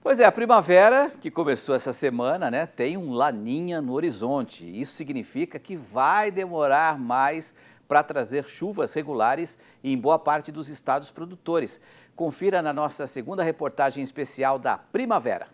Pois é, a primavera, que começou essa semana, né, tem um laninha no horizonte. Isso significa que vai demorar mais para trazer chuvas regulares em boa parte dos estados produtores. Confira na nossa segunda reportagem especial da primavera.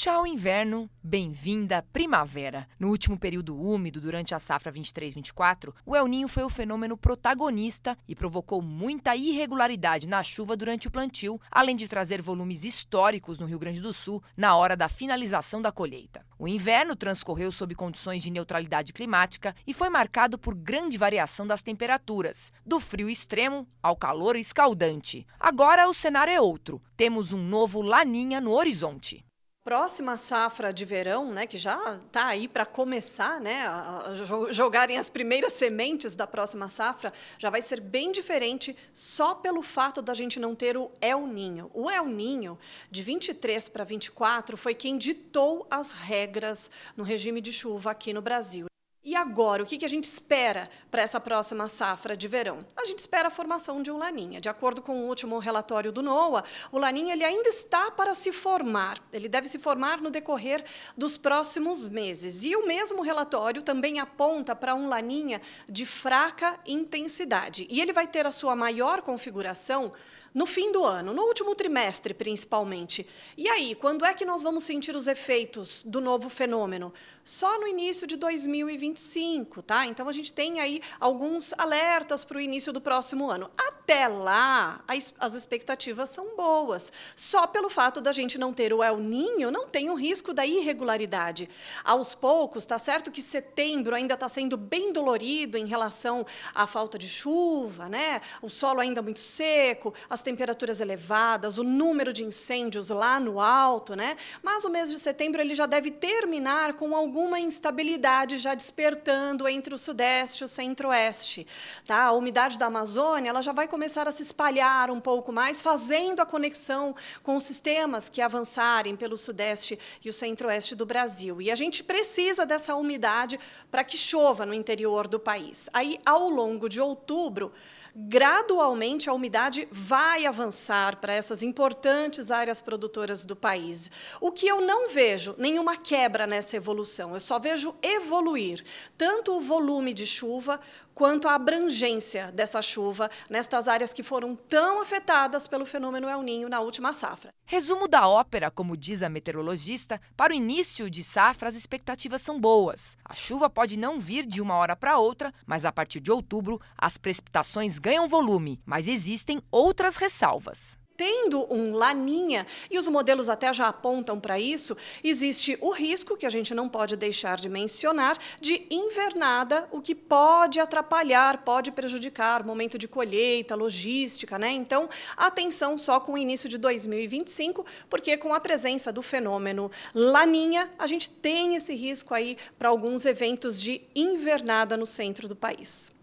Tchau, inverno, bem-vinda primavera. No último período úmido, durante a safra 23-24, o El Niño foi o fenômeno protagonista e provocou muita irregularidade na chuva durante o plantio, além de trazer volumes históricos no Rio Grande do Sul na hora da finalização da colheita. O inverno transcorreu sob condições de neutralidade climática e foi marcado por grande variação das temperaturas, do frio extremo ao calor escaldante. Agora o cenário é outro. Temos um novo laninha no horizonte. Próxima safra de verão, né, que já está aí para começar, né, a jogarem as primeiras sementes da próxima safra, já vai ser bem diferente só pelo fato da gente não ter o El Niño. O El Niño, de 23 para 24, foi quem ditou as regras no regime de chuva aqui no Brasil. E agora, o que a gente espera para essa próxima safra de verão? A gente espera a formação de um laninha. De acordo com o último relatório do NOAA, o laninha ele ainda está para se formar. Ele deve se formar no decorrer dos próximos meses. E o mesmo relatório também aponta para um laninha de fraca intensidade. E ele vai ter a sua maior configuração no fim do ano, no último trimestre, principalmente. E aí, quando é que nós vamos sentir os efeitos do novo fenômeno? Só no início de 2025, tá? Então, a gente tem aí alguns alertas para o início do próximo ano. Até lá, as expectativas são boas. Só pelo fato da gente não ter o El Niño, não tem o risco da irregularidade. Aos poucos, tá certo que setembro ainda está sendo bem dolorido em relação à falta de chuva, né? O solo ainda muito seco, as temperaturas elevadas, o número de incêndios lá no alto, né? Mas o mês de setembro ele já deve terminar com alguma instabilidade já despertando entre o sudeste e o centro-oeste, tá? A umidade da Amazônia ela já vai começar a se espalhar um pouco mais, fazendo a conexão com os sistemas que avançarem pelo sudeste e o centro-oeste do Brasil. E a gente precisa dessa umidade para que chova no interior do país. Aí, ao longo de outubro, gradualmente a umidade vai avançar para essas importantes áreas produtoras do país. O que eu não vejo nenhuma quebra nessa evolução, eu só vejo evoluir tanto o volume de chuva quanto a abrangência dessa chuva nestas áreas que foram tão afetadas pelo fenômeno El Niño na última safra. Resumo da ópera, como diz a meteorologista, para o início de safra as expectativas são boas. A chuva pode não vir de uma hora para outra, mas a partir de outubro as precipitações ganham volume, mas existem outras ressalvas. Tendo um laninha, e os modelos até já apontam para isso, existe o risco, que a gente não pode deixar de mencionar, de invernada, o que pode atrapalhar, pode prejudicar o momento de colheita, logística, né? Então, atenção só com o início de 2025, porque com a presença do fenômeno laninha, a gente tem esse risco aí para alguns eventos de invernada no centro do país.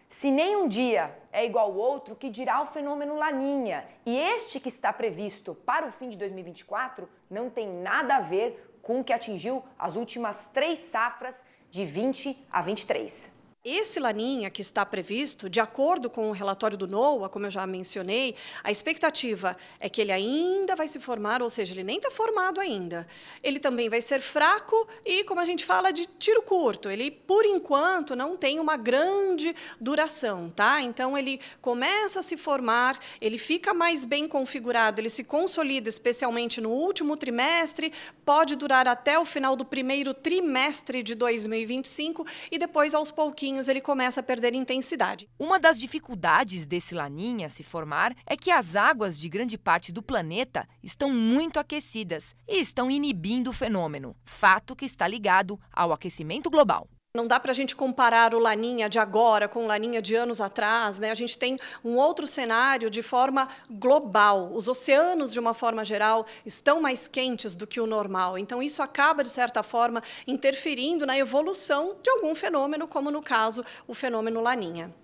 Se nem um dia é igual ao outro, que dirá o fenômeno laninha. E este que está previsto para o fim de 2024 não tem nada a ver com o que atingiu as últimas 3 safras de 20 a 23. Esse laninha que está previsto, de acordo com o relatório do NOAA, como eu já mencionei, a expectativa é que ele ainda vai se formar, ou seja, ele nem está formado ainda. Ele também vai ser fraco e, como a gente fala, de tiro curto. Ele, por enquanto, não tem uma grande duração, tá? Então, ele começa a se formar, ele fica mais bem configurado, ele se consolida, especialmente no último trimestre, pode durar até o final do primeiro trimestre de 2025 e depois, aos pouquinhos, ele começa a perder intensidade. Uma das dificuldades desse laninha se formar é que as águas de grande parte do planeta estão muito aquecidas e estão inibindo o fenômeno, fato que está ligado ao aquecimento global. Não dá para a gente comparar o laninha de agora com o laninha de anos atrás, né? A gente tem um outro cenário de forma global. Os oceanos, de uma forma geral, estão mais quentes do que o normal. Então, isso acaba, de certa forma, interferindo na evolução de algum fenômeno, como, no caso, o fenômeno laninha.